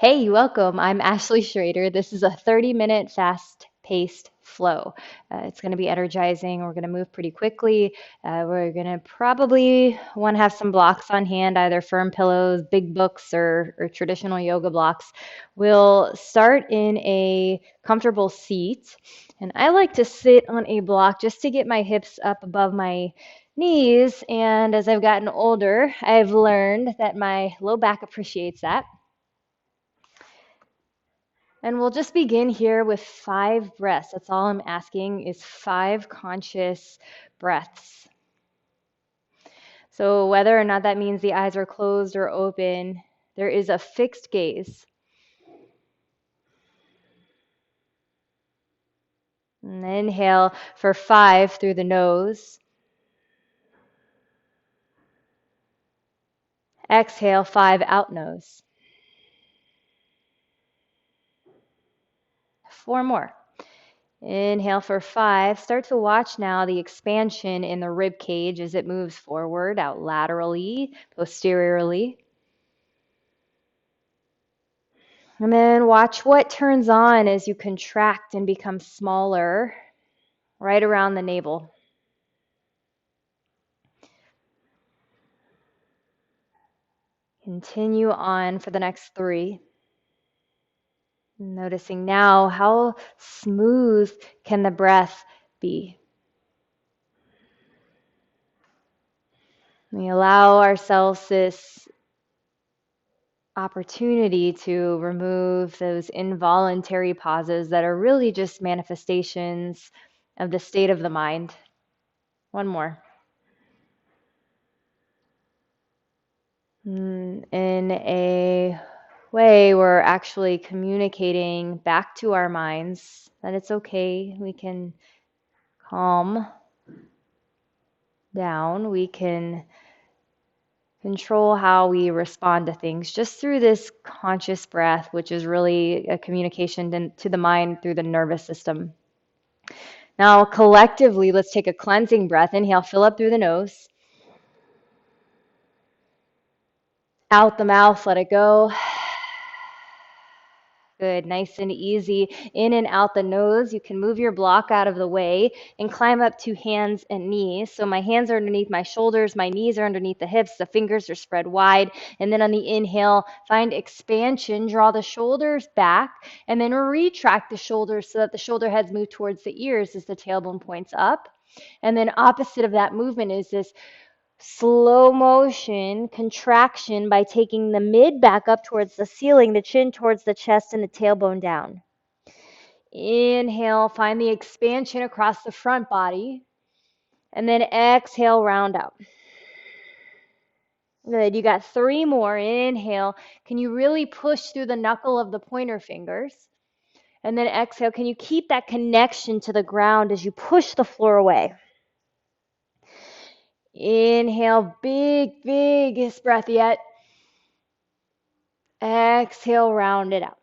Hey, welcome. I'm Ashley Schrader. This is a 30-minute fast-paced flow. It's going to be energizing. We're going to move pretty quickly. We're going to probably want to have some blocks on hand, either firm pillows, big books, or traditional yoga blocks. We'll start in a comfortable seat. And I like to sit on a block just to get my hips up above my knees. And as I've gotten older, I've learned that my low back appreciates that. And we'll just begin here with 5 breaths. That's all I'm asking is 5 conscious breaths. So whether or not that means the eyes are closed or open, there is a fixed gaze. And inhale for 5 through the nose. Exhale 5 out nose. 4 more. Inhale for 5. Start to watch now the expansion in the rib cage as it moves forward, out laterally, posteriorly. And then watch what turns on as you contract and become smaller right around the navel. Continue on for the next 3. Noticing now how smooth can the breath be. We allow ourselves this opportunity to remove those involuntary pauses that are really just manifestations of the state of the mind. One more. In a way, we're actually communicating back to our minds that it's okay. We can calm down. We can control how we respond to things just through this conscious breath, which is really a communication to the mind through the nervous system. Now, collectively, let's take a cleansing breath. Inhale, fill up through the nose. Out the mouth, let it go. Good, nice and easy. In and out the nose. You can move your block out of the way and climb up to hands and knees. So my hands are underneath my shoulders, my knees are underneath the hips, the fingers are spread wide. And then on the inhale, find expansion, draw the shoulders back, and then retract the shoulders so that the shoulder heads move towards the ears as the tailbone points up. And then opposite of that movement is this slow motion contraction by taking the mid back up towards the ceiling, the chin towards the chest, and the tailbone down. Inhale, find the expansion across the front body. And then exhale, round out. Good. You got 3 more. Inhale. Can you really push through the knuckle of the pointer fingers? And then exhale. Can you keep that connection to the ground as you push the floor away? Inhale, biggest breath yet. Exhale, round it out.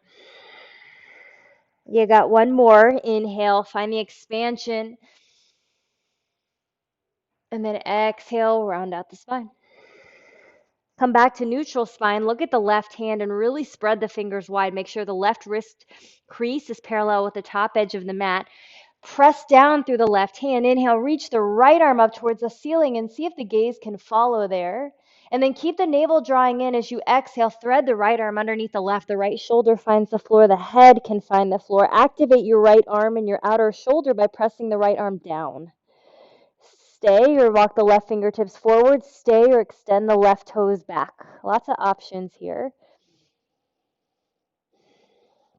You got 1 more. Inhale, find the expansion. And then exhale, round out the spine. Come back to neutral spine. Look at the left hand and really spread the fingers wide. Make sure the left wrist crease is parallel with the top edge of the mat. Press down through the left hand. Inhale, reach the right arm up towards the ceiling and see if the gaze can follow there. And then keep the navel drawing in as you exhale. Thread the right arm underneath the left. The right shoulder finds the floor. The head can find the floor. Activate your right arm and your outer shoulder by pressing the right arm down. Stay or walk the left fingertips forward. Stay or extend the left toes back. Lots of options here.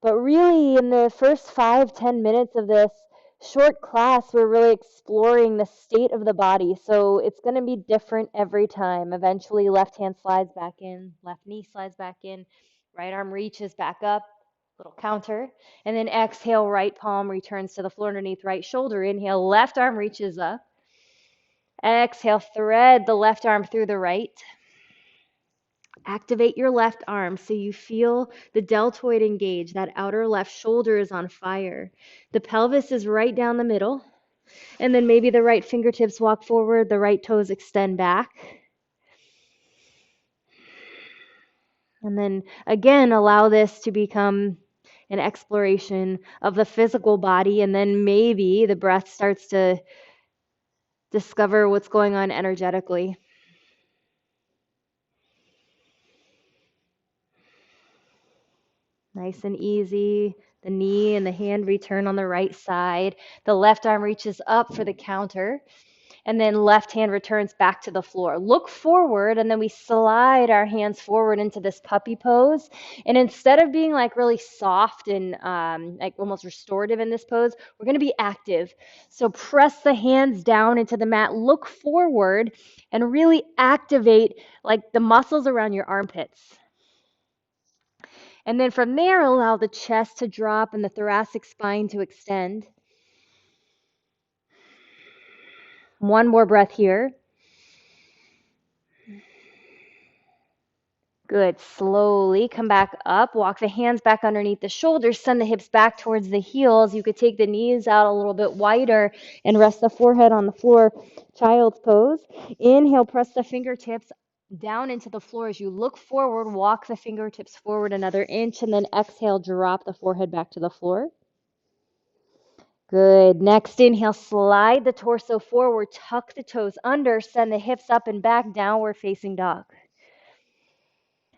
But really, in the first 5-10 minutes of this short class, we're really exploring the state of the body. So it's going to be different every time. Eventually, left hand slides back in, left knee slides back in, right arm reaches back up, little counter. And then exhale, right palm returns to the floor underneath right shoulder. Inhale, left arm reaches up. Exhale, thread the left arm through the right. Activate your left arm so you feel the deltoid engage. That outer left shoulder is on fire. The pelvis is right down the middle. And then maybe the right fingertips walk forward, the right toes extend back. And then again, allow this to become an exploration of the physical body, and then maybe the breath starts to discover what's going on energetically. Nice and easy. The knee and the hand return on the right side. The left arm reaches up for the counter, and then left hand returns back to the floor. Look forward, and then we slide our hands forward into this puppy pose. And instead of being like really soft and like almost restorative in this pose, we're going to be active. So press the hands down into the mat, look forward, and really activate like the muscles around your armpits. And then from there, allow the chest to drop and the thoracic spine to extend. One more breath here. Good. Slowly come back up. Walk the hands back underneath the shoulders. Send the hips back towards the heels. You could take the knees out a little bit wider and rest the forehead on the floor. Child's pose. Inhale, press the fingertips down into the floor as you look forward. Walk the fingertips forward another inch, and then exhale, drop the forehead back to the floor. Good. Next inhale, slide the torso forward, tuck the toes under, send the hips up and back, downward facing dog.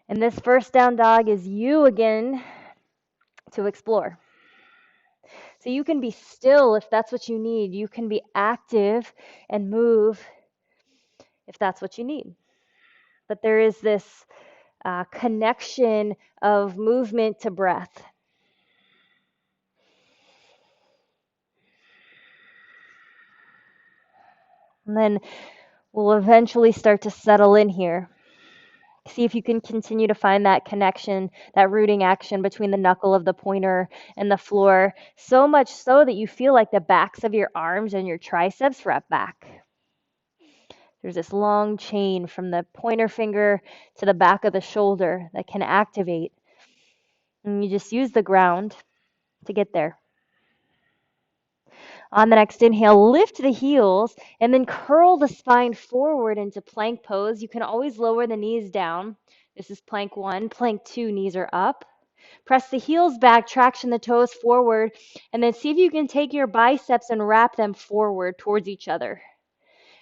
And this first down dog is you again to explore. So you can be still if that's what you need. You can be active and move if that's what you need. But there is this connection of movement to breath. And then we'll eventually start to settle in here. See if you can continue to find that connection, that rooting action between the knuckle of the pointer and the floor, so much so that you feel like the backs of your arms and your triceps wrap back. There's this long chain from the pointer finger to the back of the shoulder that can activate. And you just use the ground to get there. On the next inhale, lift the heels and then curl the spine forward into plank pose. You can always lower the knees down. This is plank 1. Plank 2, knees are up. Press the heels back, traction the toes forward, and then see if you can take your biceps and wrap them forward towards each other.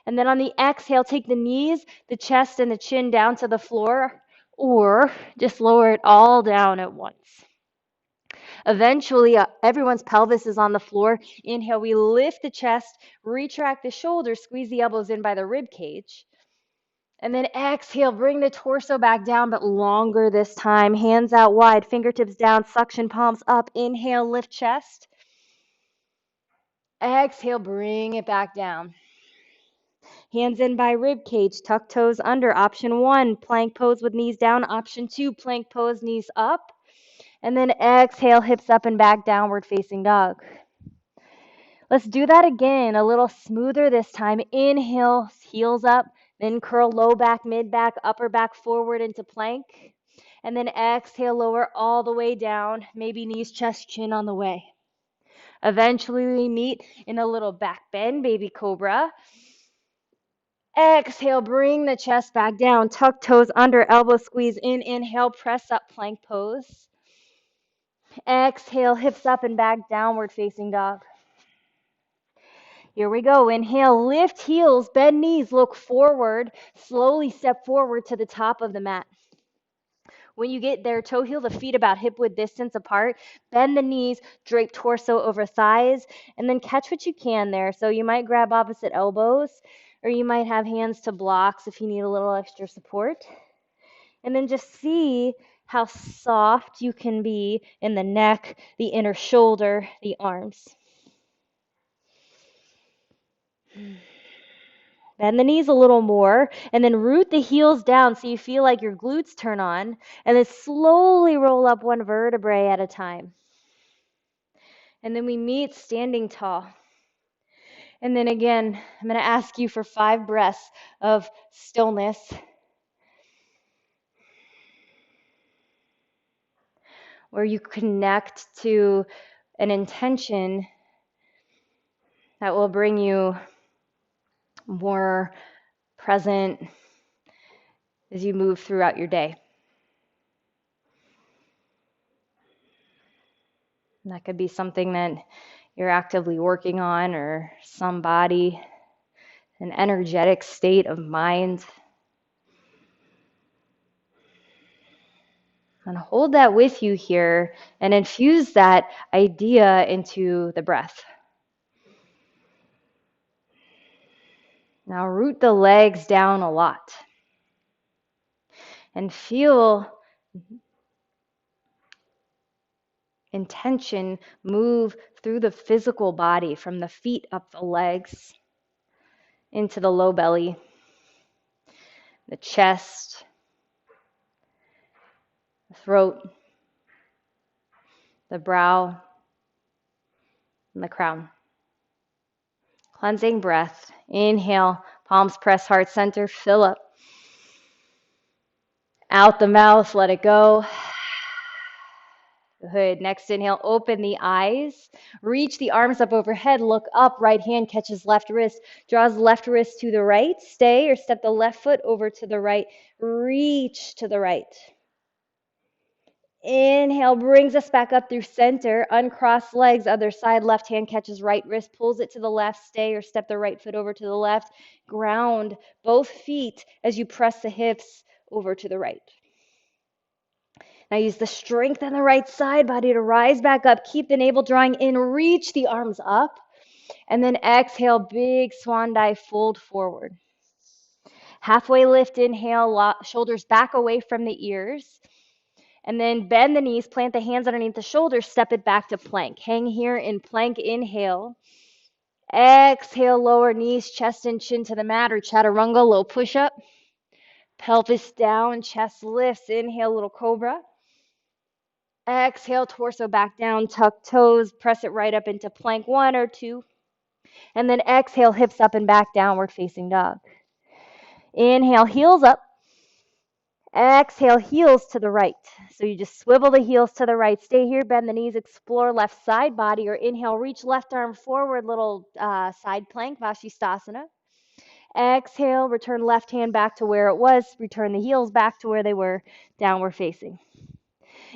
And then on the exhale, take the knees, the chest, and the chin down to the floor, or just lower it all down at once. Eventually, everyone's pelvis is on the floor. Inhale, we lift the chest, retract the shoulders, squeeze the elbows in by the rib cage. And then exhale, bring the torso back down, but longer this time. Hands out wide, fingertips down, suction palms up. Inhale, lift chest. Exhale, bring it back down. Hands in by rib cage, tuck toes under. Option 1, plank pose with knees down. Option 2, plank pose, knees up. And then exhale, hips up and back, downward facing dog. Let's do that again, a little smoother this time. Inhale, heels up, then curl low back, mid back, upper back forward into plank. And then exhale, lower all the way down, maybe knees, chest, chin on the way. Eventually we meet in a little back bend, baby cobra. Exhale, bring the chest back down, tuck toes under, elbow squeeze in. Inhale, press up, plank pose. Exhale, hips up and back, downward facing dog. Here we go. Inhale, lift heels, bend knees, look forward. Slowly step forward to the top of the mat. When you get there, toe heel the feet about hip width distance apart. Bend the knees, drape torso over thighs, and then catch what you can there. So you might grab opposite elbows, or you might have hands to blocks if you need a little extra support. And then just see how soft you can be in the neck, the inner shoulder, the arms. Bend the knees a little more, and then root the heels down so you feel like your glutes turn on, and then slowly roll up one vertebrae at a time. And then we meet standing tall. And then again, I'm going to ask you for 5 breaths of stillness. Where you connect to an intention that will bring you more present as you move throughout your day. And that could be something that you're actively working on, or some body, an energetic state of mind. And hold that with you here and infuse that idea into the breath. Now root the legs down a lot and feel intention move through the physical body from the feet up the legs into the low belly, the chest, the throat, the brow, and the crown. Cleansing breath. Inhale, palms press heart center, fill up. Out the mouth, let it go. Good. Next inhale, open the eyes. Reach the arms up overhead, look up, right hand catches left wrist, draws left wrist to the right, stay or step the left foot over to the right, reach to the right. Inhale brings us back up through center, uncross legs, other side, left hand catches right wrist, pulls it to the left, stay or step the right foot over to the left, ground both feet as you press the hips over to the right. Now use the strength on the right side body to rise back up. Keep the navel drawing in. Reach the arms up. And then exhale, big swan dive, fold forward. Halfway lift, inhale, shoulders back away from the ears. And then bend the knees, plant the hands underneath the shoulders, step it back to plank. Hang here in plank, inhale. Exhale, lower knees, chest and chin to the mat, or chaturanga, low push-up. Pelvis down, chest lifts. Inhale, little cobra. Exhale, torso back down, tuck toes, press it right up into plank 1 or 2. And then exhale, hips up and back, downward facing dog. Inhale, heels up. Exhale, heels to the right. So you just swivel the heels to the right. Stay here, bend the knees, explore left side body, or inhale, reach left arm forward, little side plank, Vashisthasana. Exhale, return left hand back to where it was. Return the heels back to where they were, downward facing.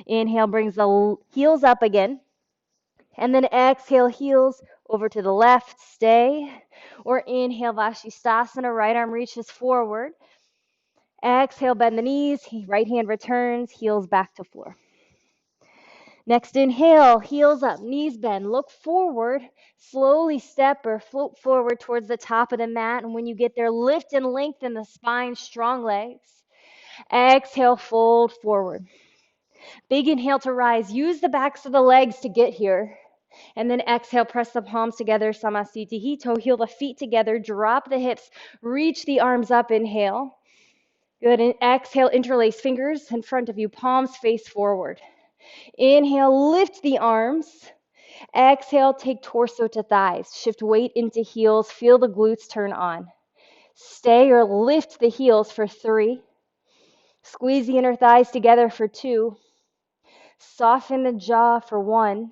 Inhale brings the heels up again. And then exhale, heels over to the left, stay. Or inhale, Vashisthasana, right arm reaches forward. Exhale, bend the knees, right hand returns, heels back to floor. Next inhale, heels up, knees bend, look forward, slowly step or float forward towards the top of the mat. And when you get there, lift and lengthen the spine, strong legs. Exhale, fold forward. Big inhale to rise. Use the backs of the legs to get here. And then exhale, press the palms together, Samasthiti Hito. Heel the feet together, drop the hips, reach the arms up, inhale. Good, and exhale, interlace fingers in front of you, palms face forward. Inhale, lift the arms. Exhale, take torso to thighs. Shift weight into heels, feel the glutes turn on. Stay or lift the heels for 3. Squeeze the inner thighs together for 2. Soften the jaw for 1.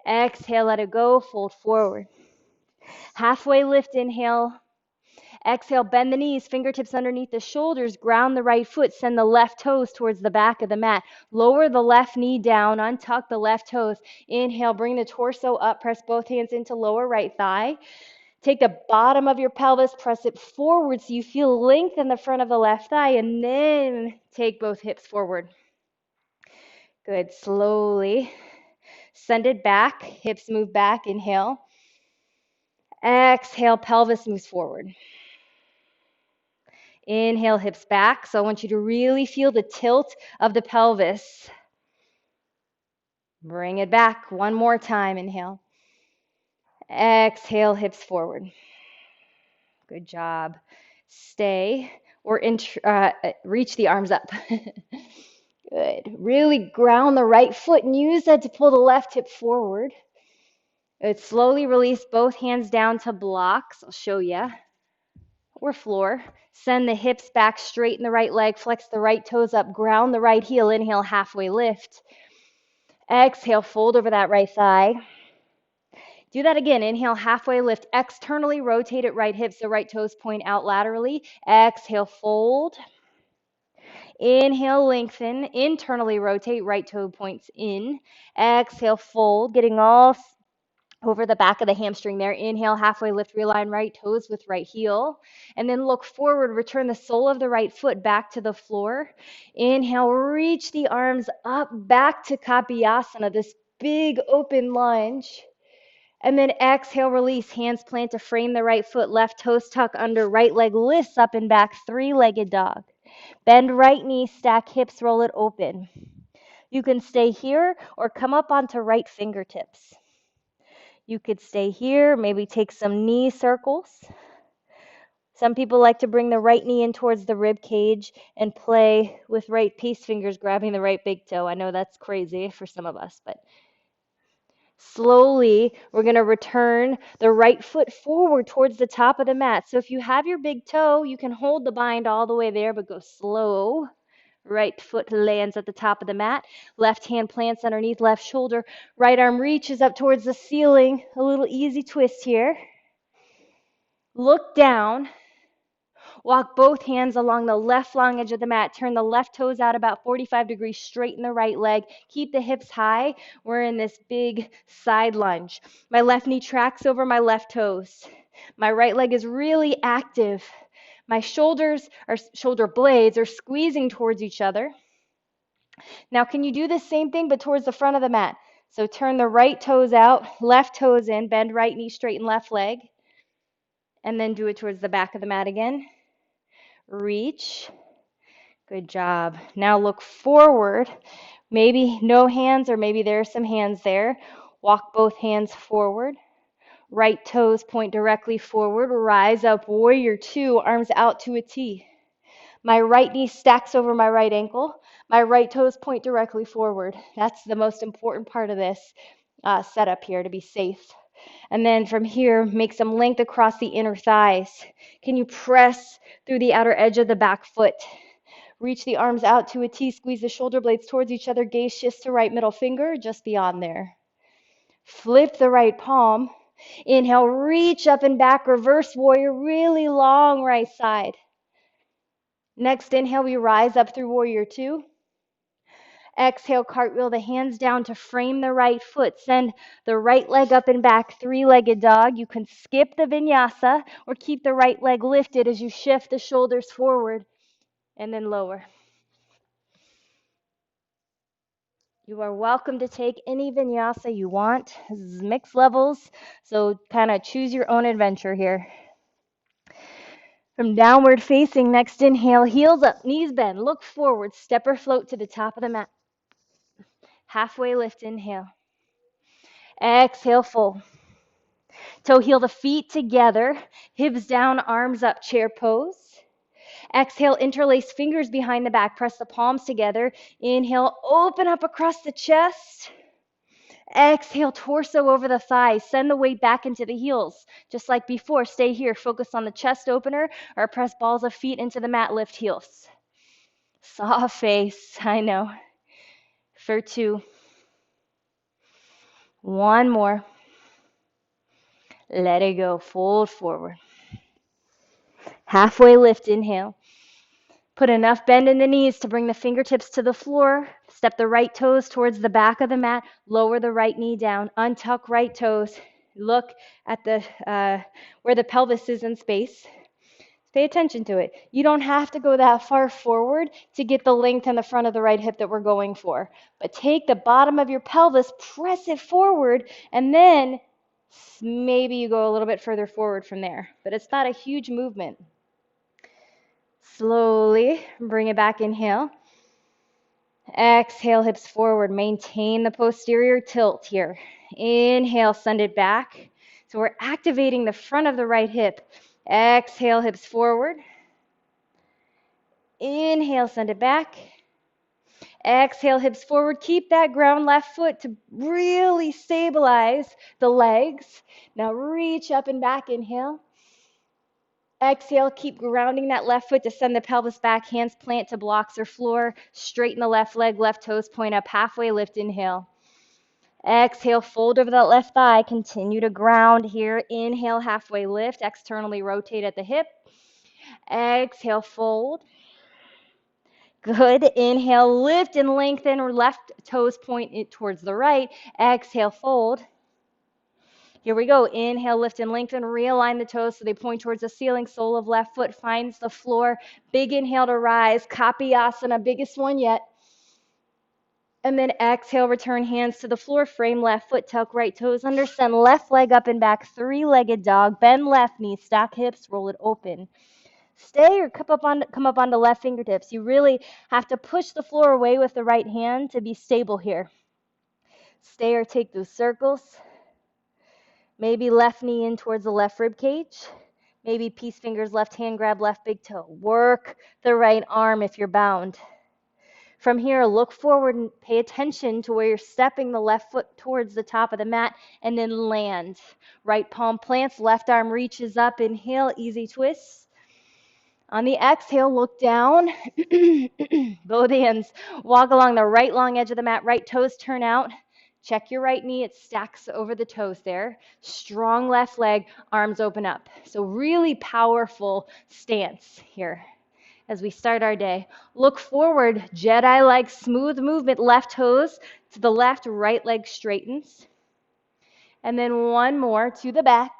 Exhale, let it go, fold forward. Halfway lift, inhale. Exhale, bend the knees, fingertips underneath the shoulders, ground the right foot, send the left toes towards the back of the mat. Lower the left knee down, untuck the left toes. Inhale, bring the torso up, press both hands into lower right thigh. Take the bottom of your pelvis, press it forward so you feel length in the front of the left thigh, and then take both hips forward. Good, slowly. Send it back, hips move back, inhale. Exhale, pelvis moves forward. Inhale, hips back. So I want you to really feel the tilt of the pelvis. Bring it back one more time, inhale. Exhale, hips forward. Good job. Stay or reach the arms up. Good. Really ground the right foot and use that to pull the left hip forward. Good. Slowly release both hands down to blocks. I'll show you. Or floor. Send the hips back, straighten the right leg, flex the right toes up, ground the right heel. Inhale, halfway lift. Exhale, fold over that right thigh. Do that again. Inhale, halfway lift. Externally rotate it right hip so right toes point out laterally. Exhale, fold. Inhale, lengthen. Internally rotate. Right toe points in. Exhale, fold. Getting all over the back of the hamstring there. Inhale, halfway lift, realign right toes with right heel. And then look forward, return the sole of the right foot back to the floor. Inhale, reach the arms up back to Kapiyasana, this big open lunge. And then exhale, release, hands plant to frame the right foot, left toes tuck under, right leg lifts up and back, three-legged dog. Bend right knee, stack hips, roll it open. You can stay here or come up onto right fingertips. You could stay here, maybe take some knee circles. Some people like to bring the right knee in towards the rib cage and play with right peace fingers grabbing the right big toe. I know that's crazy for some of us, but slowly we're going to return the right foot forward towards the top of the mat. So if you have your big toe, you can hold the bind all the way there, but go slow. Right foot lands at the top of the mat. Left hand plants underneath left shoulder. Right arm reaches up towards the ceiling. A little easy twist here. Look down. Walk both hands along the left long edge of the mat. Turn the left toes out about 45 degrees. Straighten the right leg. Keep the hips high. We're in this big side lunge. My left knee tracks over my left toes. My right leg is really active. My shoulder blades are squeezing towards each other. Now, can you do the same thing but towards the front of the mat? So turn the right toes out, left toes in, bend right knee, straighten left leg, and then do it towards the back of the mat again. Reach. Good job. Now look forward. Maybe no hands, or maybe there are some hands there. Walk both hands forward. Right toes point directly forward. Rise up, warrior two, arms out to a T. My right knee stacks over my right ankle. My right toes point directly forward. That's the most important part of this setup here to be safe. And then from here, make some length across the inner thighs. Can you press through the outer edge of the back foot? Reach the arms out to a T, squeeze the shoulder blades towards each other, gaze shifts to right middle finger, just beyond there. Flip the right palm. Inhale, reach up and back, reverse warrior, really long right side. Next inhale, we rise up through warrior two. Exhale, cartwheel the hands down to frame the right foot. Send the right leg up and back, three-legged dog. You can skip the vinyasa or keep the right leg lifted as you shift the shoulders forward and then lower. You are welcome to take any vinyasa you want. This is mixed levels, so kind of choose your own adventure here. From downward facing, next inhale, heels up, knees bend, look forward, step or float to the top of the mat. Halfway lift, inhale. Exhale, fold. Toe heel the feet together, hips down, arms up, chair pose. Exhale, interlace fingers behind the back, press the palms together. Inhale, open up across the chest. Exhale, torso over the thighs. Send the weight back into the heels. Just like before, stay here. Focus on the chest opener or press balls of feet into the mat, lift heels. Soft face, I know. For two. One more. Let it go. Fold forward. Halfway lift, inhale. Put enough bend in the knees to bring the fingertips to the floor. Step the right toes towards the back of the mat. Lower the right knee down. Untuck right toes. Look at the where the pelvis is in space. Pay attention to it. You don't have to go that far forward to get the length in the front of the right hip that we're going for. But take the bottom of your pelvis, press it forward, and then maybe you go a little bit further forward from there. But it's not a huge movement. Slowly bring it back, inhale. Exhale, hips forward. Maintain the posterior tilt here. Inhale, send it back. So we're activating the front of the right hip. Exhale, hips forward. Inhale, send it back. Exhale, hips forward. Keep that ground left foot to really stabilize the legs. Now reach up and back, inhale. Exhale, keep grounding that left foot to send the pelvis back. Hands plant to blocks or floor. Straighten the left leg, left toes point up. Halfway lift, inhale. Exhale, fold over that left thigh. Continue to ground here. Inhale, halfway lift. Externally rotate at the hip. Exhale, fold. Good. Inhale, lift and lengthen. Left toes point it towards the right. Exhale, fold. Here we go. Inhale, lift and lengthen. Realign the toes so they point towards the ceiling. Sole of left foot finds the floor. Big inhale to rise. Kapiyasana, biggest one yet. And then exhale, return hands to the floor. Frame left foot, tuck right toes under. Send left leg up and back. Three-legged dog. Bend left knee. Stack hips. Roll it open. Stay or come up onto left fingertips. You really have to push the floor away with the right hand to be stable here. Stay or take those circles. Maybe left knee in towards the left rib cage. Maybe peace fingers, left hand grab left big toe. Work the right arm if you're bound. From here, look forward and pay attention to where you're stepping the left foot towards the top of the mat and then land. Right palm plants, left arm reaches up. Inhale, easy twist. On the exhale, look down. Both hands. Walk along the right long edge of the mat. Right toes turn out. Check your right knee. It stacks over the toes there. Strong left leg. Arms open up. So really powerful stance here as we start our day. Look forward. Jedi-like smooth movement. Left toes to the left. Right leg straightens. And then one more to the back.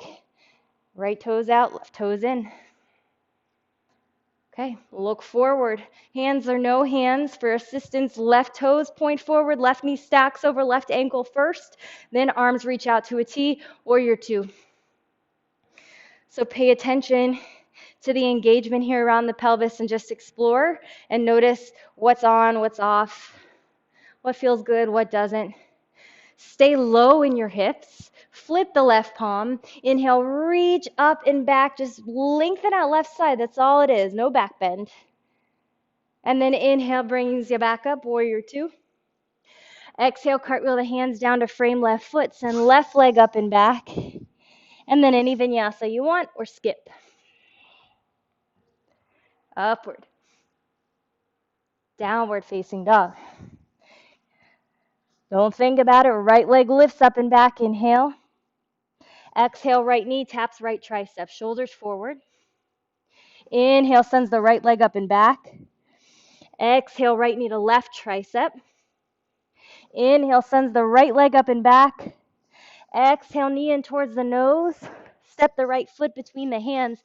Right toes out. Left toes in. Okay, look forward. Hands or no hands for assistance. Left toes point forward, left knee stacks over left ankle first, then arms reach out to a T, warrior two. So pay attention to the engagement here around the pelvis and just explore and notice what's on, what's off, what feels good, what doesn't. Stay low in your hips. Flip the left palm. Inhale, reach up and back. Just lengthen out left side. That's all it is. No back bend. And then inhale brings you back up, warrior two. Exhale, cartwheel the hands down to frame left foot. Send left leg up and back. And then any vinyasa you want or skip. Upward. Downward facing dog. Don't think about it. Right leg lifts up and back. Inhale. Exhale, right knee taps right tricep. Shoulders forward. Inhale, sends the right leg up and back. Exhale, right knee to left tricep. Inhale, sends the right leg up and back. Exhale, knee in towards the nose. Step the right foot between the hands.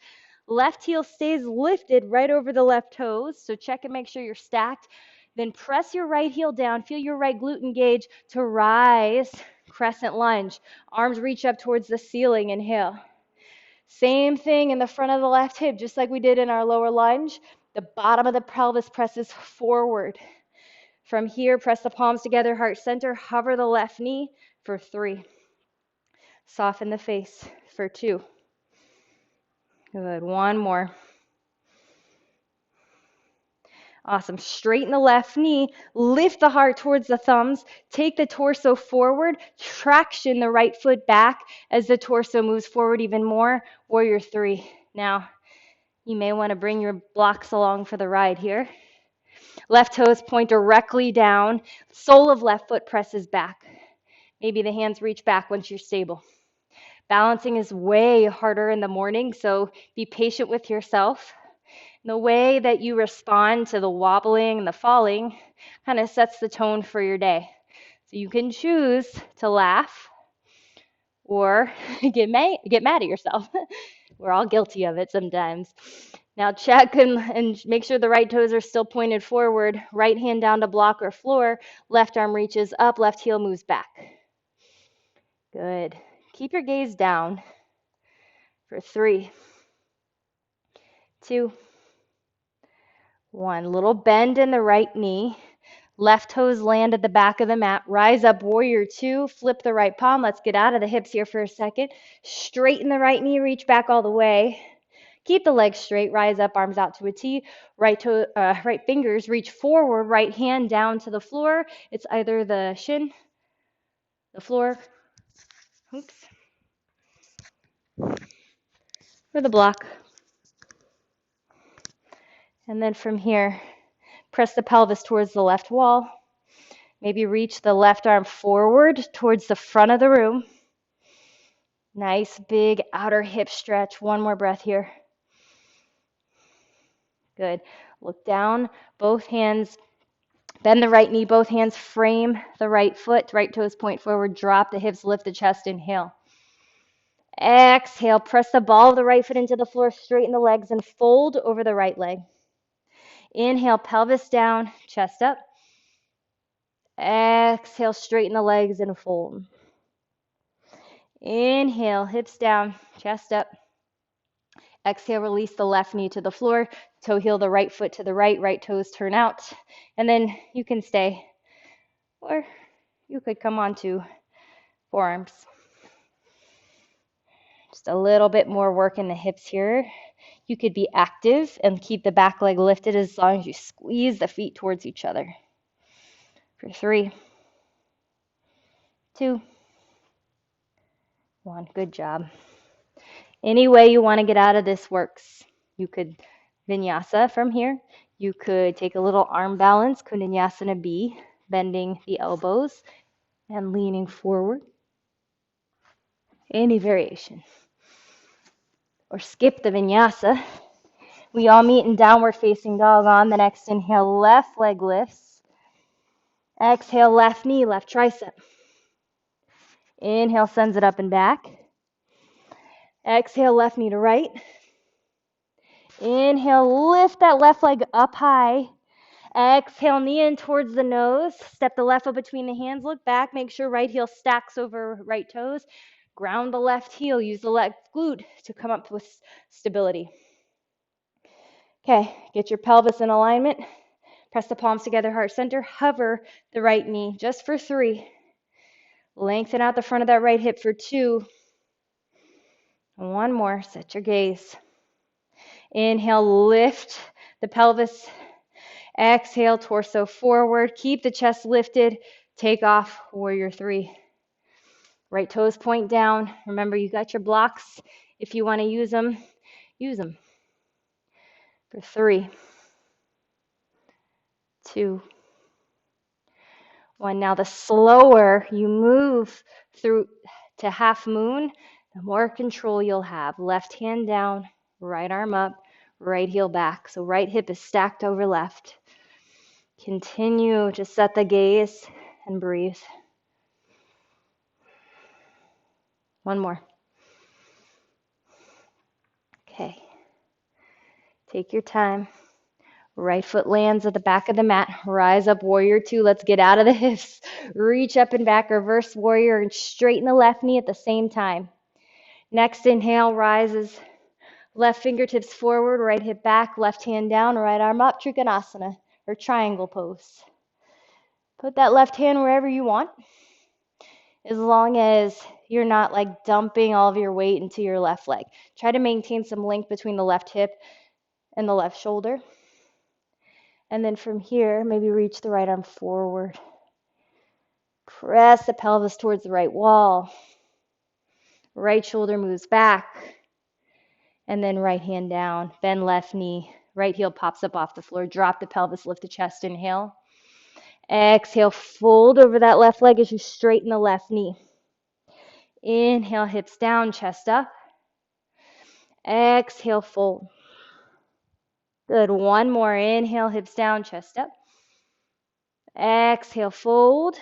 Left heel stays lifted right over the left toes. So check and make sure you're stacked. Then press your right heel down. Feel your right glute engage to rise. Crescent lunge. Arms reach up towards the ceiling. Inhale. Same thing in the front of the left hip, just like we did in our lower lunge. The bottom of the pelvis presses forward. From here, press the palms together, heart center. Hover the left knee for 3. Soften the face for 2. Good. One more. Awesome. Straighten the left knee. Lift the heart towards the thumbs. Take the torso forward. Traction the right foot back as the torso moves forward even more. Warrior 3. Now, you may want to bring your blocks along for the ride here. Left toes point directly down. Sole of left foot presses back. Maybe the hands reach back once you're stable. Balancing is way harder in the morning, so be patient with yourself. The way that you respond to the wobbling and the falling kind of sets the tone for your day. So you can choose to laugh or get mad at yourself. We're all guilty of it sometimes. Now check and make sure the right toes are still pointed forward. Right hand down to block or floor. Left arm reaches up. Left heel moves back. Good. Keep your gaze down for 3, 2, 1. Little bend in the right knee. Left toes land at the back of the mat. Rise up, warrior 2. Flip the right palm. Let's get out of the hips here for a second. Straighten the right knee. Reach back all the way. Keep the legs straight. Rise up, arms out to a T. Right fingers reach forward. Right hand down to the floor. It's either the shin, the floor, or the block. And then from here, press the pelvis towards the left wall. Maybe reach the left arm forward towards the front of the room. Nice big outer hip stretch. One more breath here. Good. Look down, both hands, bend the right knee, both hands frame the right foot, right toes point forward, drop the hips, lift the chest, inhale. Exhale, press the ball of the right foot into the floor, straighten the legs, and fold over the right leg. Inhale, pelvis down, chest up. Exhale, straighten the legs and fold. Inhale, hips down, chest up. Exhale, release the left knee to the floor, toe heel the right foot to the right, right toes turn out. And then you can stay, or you could come onto forearms. Just a little bit more work in the hips here. You could be active and keep the back leg lifted as long as you squeeze the feet towards each other. For 3, 2, 1. Good job. Any way you want to get out of this works. You could vinyasa from here. You could take a little arm balance, Kundalini B, bending the elbows and leaning forward. Any variation. Or skip the vinyasa. We all meet in downward facing dog. On the next inhale, left leg lifts. Exhale, left knee, left tricep. Inhale, sends it up and back. Exhale, left knee to right. Inhale, lift that left leg up high. Exhale, knee in towards the nose. Step the left foot between the hands. Look back. Make sure right heel stacks over right toes. Ground the left heel. Use the left glute to come up with stability. Okay, get your pelvis in alignment. Press the palms together, heart center. Hover the right knee just for 3. Lengthen out the front of that right hip for 2. 1 more. Set your gaze. Inhale, lift the pelvis. Exhale, torso forward. Keep the chest lifted. Take off, warrior 3. Right toes point down. Remember, you got your blocks. If you want to use them, use them. For 3, 2, 1. Now, the slower you move through to half moon, the more control you'll have. Left hand down, right arm up, right heel back. So right hip is stacked over left. Continue to set the gaze and breathe. 1 more. Okay. Take your time. Right foot lands at the back of the mat. Rise up, warrior 2. Let's get out of the hips. Reach up and back, reverse warrior, and straighten the left knee at the same time. Next inhale, rises. Left fingertips forward, right hip back, left hand down, right arm up, Trikonasana, or triangle pose. Put that left hand wherever you want, as long as you're not like dumping all of your weight into your left leg. Try to maintain some length between the left hip and the left shoulder. And then from here, maybe reach the right arm forward. Press the pelvis towards the right wall. Right shoulder moves back. And then right hand down. Bend left knee. Right heel pops up off the floor. Drop the pelvis, lift the chest. Inhale. Exhale, fold over that left leg as you straighten the left knee. Inhale, hips down, chest up. Exhale, fold. Good. 1 more. Inhale, hips down, chest up. Exhale, fold.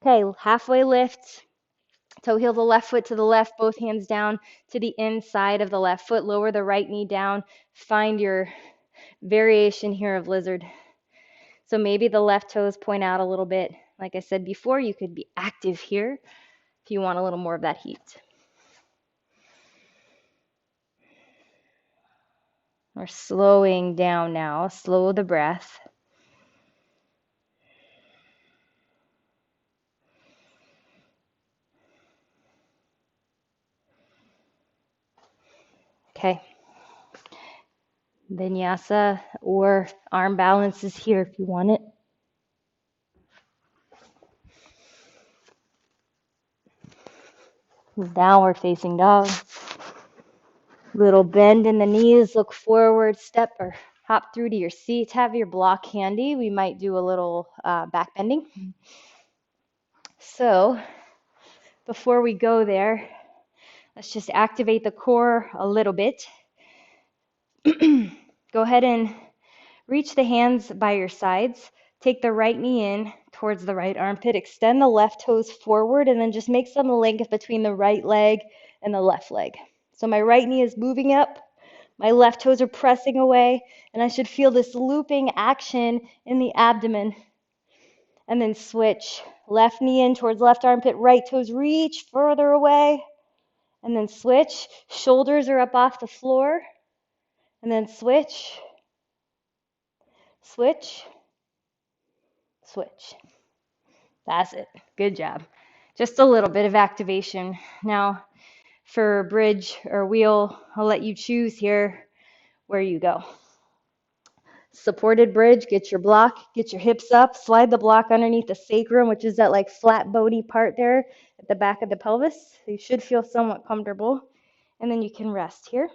Okay, halfway lift. Toe heel the left foot to the left, both hands down to the inside of the left foot. Lower the right knee down. Find your variation here of lizard. So maybe the left toes point out a little bit. Like I said before, you could be active here if you want a little more of that heat. We're slowing down now. Slow the breath. Okay. Vinyasa or arm balance is here if you want it. Downward facing dog. Little bend in the knees, look forward, step or hop through to your seat. Have your block handy. We might do a little back bending. So before we go there, let's just activate the core a little bit. Go ahead and Reach the hands by your sides. Take the right knee in towards the right armpit. Extend the left toes forward and then just make some length between the right leg and the left leg. So my right knee is moving up. My left toes are pressing away, and I should feel this looping action in the abdomen. And then switch. Left knee in towards left armpit, right toes reach further away. And then switch. Shoulders are up off the floor. And then switch. Switch. Switch. That's it. Good job. Just a little bit of activation. Now, for bridge or wheel, I'll let you choose here where you go. Supported bridge, get your block, get your hips up, slide the block underneath the sacrum, which is that like flat bony part there at the back of the pelvis. You should feel somewhat comfortable. And then you can rest here.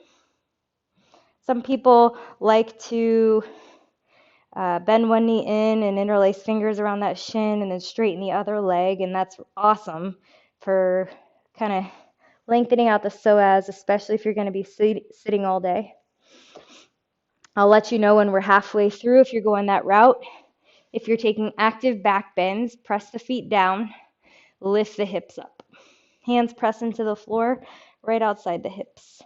Some people like to bend one knee in and interlace fingers around that shin and then straighten the other leg, and that's awesome for kind of lengthening out the psoas, especially if you're going to be sitting all day. I'll let you know when we're halfway through if you're going that route. If you're taking active back bends, press the feet down, lift the hips up. Hands press into the floor right outside the hips.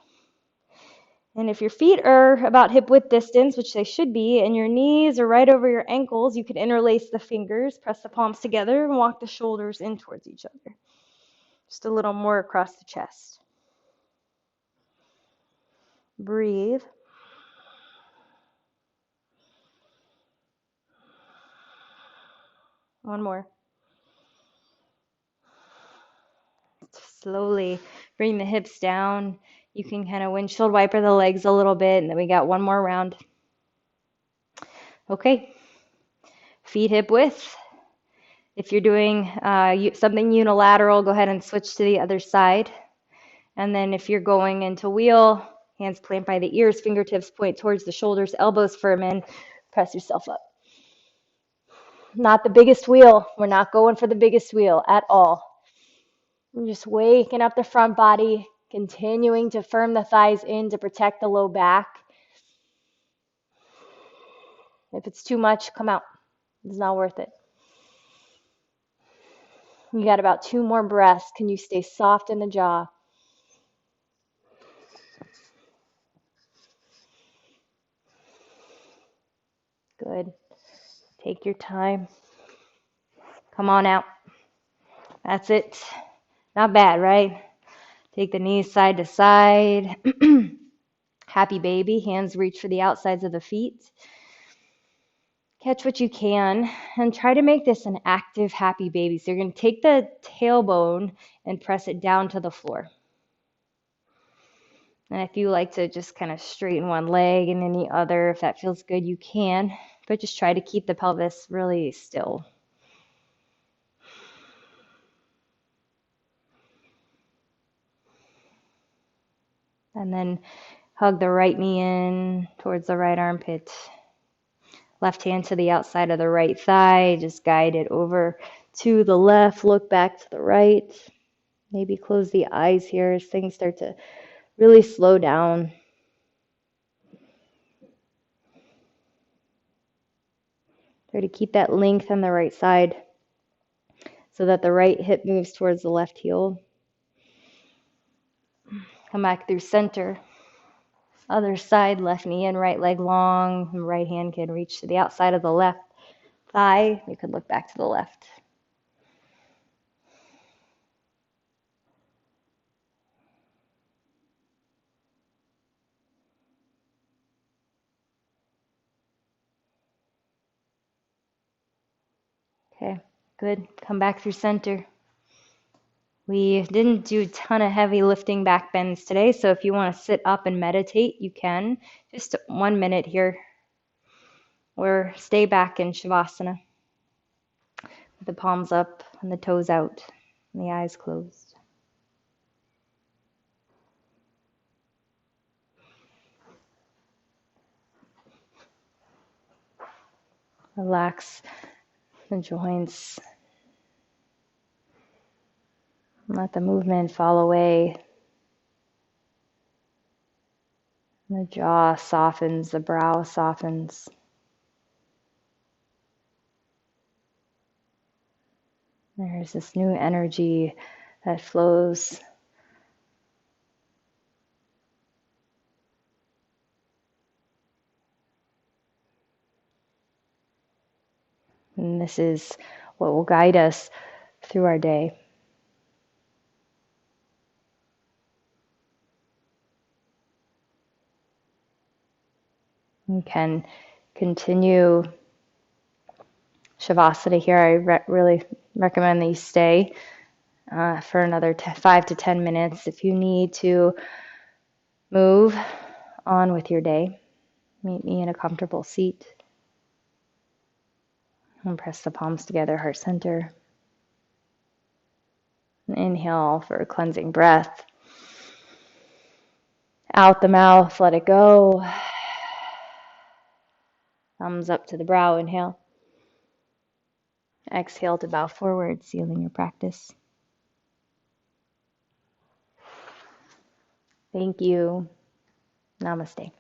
And if your feet are about hip width distance, which they should be, and your knees are right over your ankles, you can interlace the fingers, press the palms together, and walk the shoulders in towards each other. Just a little more across the chest. Breathe. One more. Slowly bring the hips down. You can kind of windshield wiper the legs a little bit, and then we got one more round. Okay. Feet hip width. If you're doing something unilateral, go ahead and switch to the other side. And then if you're going into wheel, hands plant by the ears, fingertips point towards the shoulders, elbows firm in, press yourself up. Not the biggest wheel. We're not going for the biggest wheel at all. We're just waking up the front body, continuing to firm the thighs in to protect the low back. If it's too much, come out. It's not worth it. You got about 2 more breaths. Can you stay soft in the jaw? Good. Take your time. Come on out. That's it. Not bad, right? Take the knees side to side. Happy baby. Hands reach for the outsides of the feet. Catch what you can and try to make this an active happy baby. So you're going to take the tailbone and press it down to the floor. And if you like to just kind of straighten one leg and then the other, if that feels good, you can. But just try to keep the pelvis really still. And then hug the right knee in towards the right armpit. Left hand to the outside of the right thigh. Just guide it over to the left. Look back to the right. Maybe close the eyes here as things start to really slow down. Try to keep that length on the right side so that the right hip moves towards the left heel. Come back through center. Other side, left knee in, right leg long. Right hand can reach to the outside of the left thigh. You could look back to the left. Okay, good. Come back through center. We didn't do a ton of heavy lifting back bends today, so if you want to sit up and meditate, you can. Just 1 minute here. Or stay back in Shavasana. With the palms up and the toes out and the eyes closed. Relax the joints. Let the movement fall away. The jaw softens, the brow softens. There's this new energy that flows. And this is what will guide us through our day. You can continue Shavasana here. I really recommend that you stay for another 5 to 10 minutes. If you need to move on with your day, meet me in a comfortable seat. And press the palms together, heart center. And inhale for a cleansing breath. Out the mouth, let it go. Thumbs up to the brow, inhale. Exhale to bow forward, sealing your practice. Thank you. Namaste.